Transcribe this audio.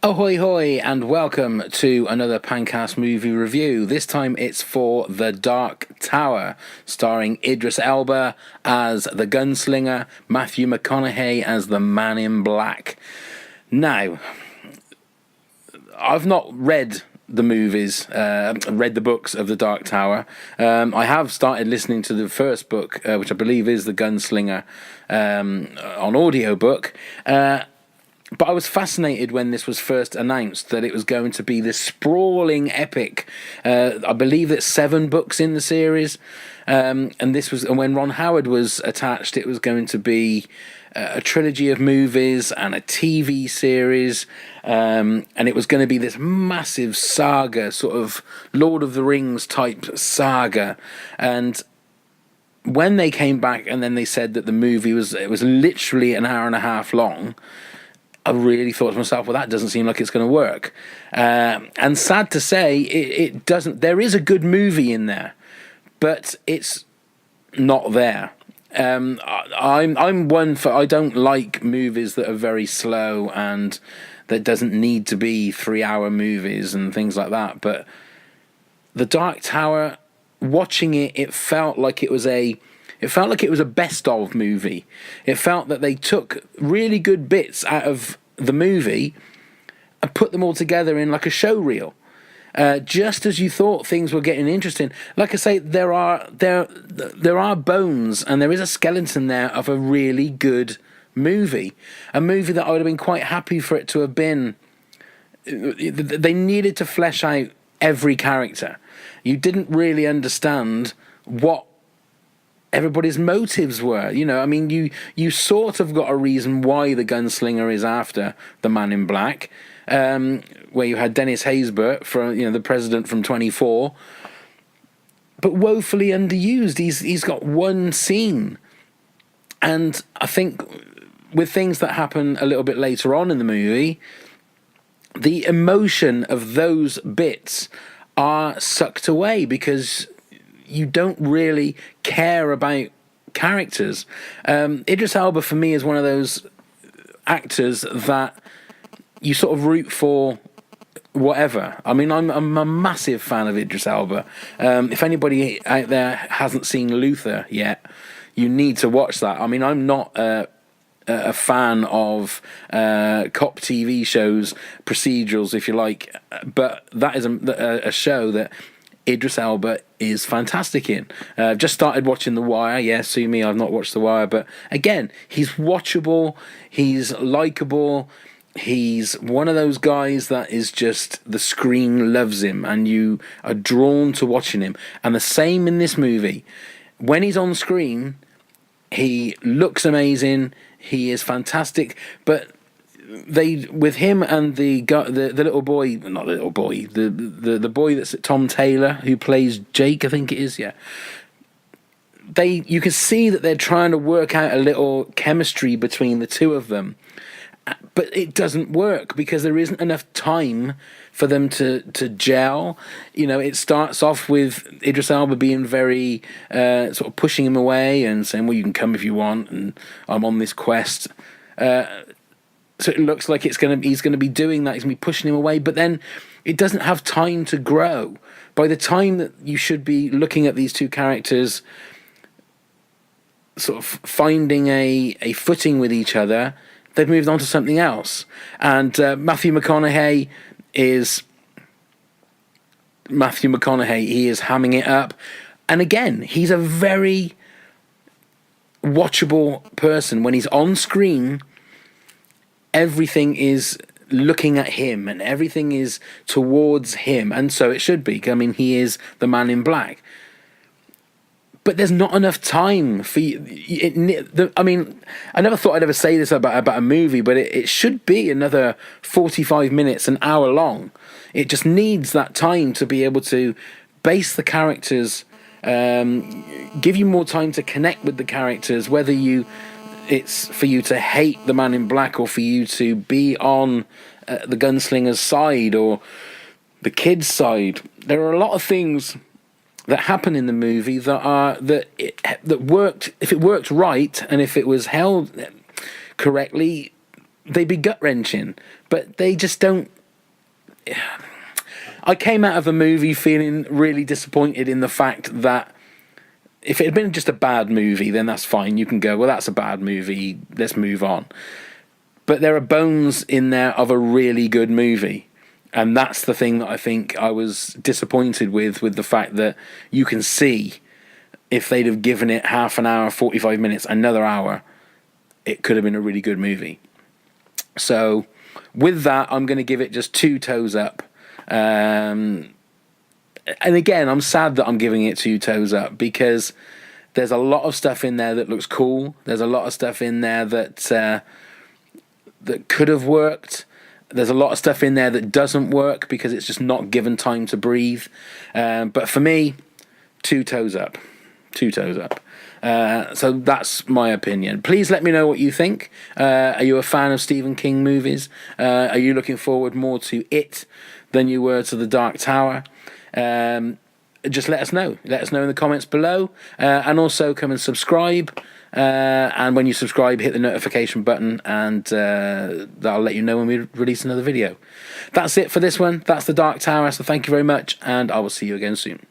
Ahoy hoy and welcome to another Pancast movie review. This time it's for The Dark Tower, starring Idris Elba as the Gunslinger, Matthew McConaughey as the Man in Black. Now, I've not read the movies, read the books of The Dark Tower. I have started listening to the first book, which I believe is The Gunslinger, on audiobook. But I was fascinated when this was first announced that it was going to be this sprawling epic. I believe it's 7 books in the series, and when Ron Howard was attached, it was going to be a trilogy of movies and a TV series, and it was going to be this massive saga, sort of Lord of the Rings type saga. And when they came back and then they said that the movie was literally an hour and a half long, I really thought to myself, well, that doesn't seem like it's going to work. And sad to say, it doesn't. There is a good movie in there, but it's not there. I'm one for, I don't like movies that are very slow and that doesn't need to be 3-hour movies and things like that. But The Dark Tower, watching it, it felt like it was a best of movie. It felt that they took really good bits out of the movie and put them all together in like a show reel. Just as you thought things were getting interesting. Like I say, there are bones and there is a skeleton there of a really good movie. A movie that I would have been quite happy for it to have been. They needed to flesh out every character. You didn't really understand what everybody's motives were. I mean, you sort of got a reason why the Gunslinger is after the Man in Black, where you had Dennis Haysbert from the president from 24, but woefully underused. He's got one scene, and I think with things that happen a little bit later on in the movie, the emotion of those bits are sucked away because you don't really care about characters. Idris Elba, for me, is one of those actors that you sort of root for whatever. I mean, I'm a massive fan of Idris Elba. If anybody out there hasn't seen Luther yet, you need to watch that. I mean, I'm not a fan of cop TV shows, procedurals, if you like, but that is a show that Idris Elba is fantastic in. Just started watching The Wire. Yeah, sue me, I've not watched The Wire. But again, he's watchable. He's likeable. He's one of those guys that is just, the screen loves him and you are drawn to watching him. And the same in this movie. When he's on screen, he looks amazing. He is fantastic. But with him and the little boy, not the little boy, the boy that's Tom Taylor, who plays Jake, I think it is, yeah. You can see that they're trying to work out a little chemistry between the two of them, but it doesn't work because there isn't enough time for them to gel. It starts off with Idris Elba being very sort of pushing him away and saying, well, you can come if you want, and I'm on this quest. So it looks like he's going to be doing that. He's going to be pushing him away. But then it doesn't have time to grow. By the time that you should be looking at these two characters sort of finding a footing with each other, they've moved on to something else. And Matthew McConaughey is He is hamming it up. And again, he's a very watchable person. When he's on screen, everything is looking at him and everything is towards him, and so it should be. I mean, he is the Man in Black, but there's not enough time for you. I mean, I never thought I'd ever say this about a movie, but it should be another 45 minutes, an hour long. It just needs that time to be able to base the characters, give you more time to connect with the characters, whether it's for you to hate the Man in Black or for you to be on the Gunslinger's side or the kid's side. There are a lot of things that happen in the movie that worked. If it worked right and if it was held correctly, they'd be gut-wrenching. But they just don't I came out of the movie feeling really disappointed in the fact that if it had been just a bad movie, then that's fine. You can go, well, that's a bad movie, let's move on. But there are bones in there of a really good movie. And that's the thing that I think I was disappointed with the fact that you can see if they'd have given it half an hour, 45 minutes, another hour, it could have been a really good movie. So with that, I'm going to give it just 2 toes up. And again, I'm sad that I'm giving it 2 toes up because there's a lot of stuff in there that looks cool. There's a lot of stuff in there that could have worked. There's a lot of stuff in there that doesn't work because it's just not given time to breathe. But for me, 2 toes up. 2 toes up. So that's my opinion. Please let me know what you think. Are you a fan of Stephen King movies? Are you looking forward more to It than you were to The Dark Tower? Just let us know. Let us know in the comments below. And also come and subscribe. And when you subscribe, hit the notification button and that'll let you know when we release another video. That's it for this one. That's The Dark Tower. So thank you very much and I will see you again soon.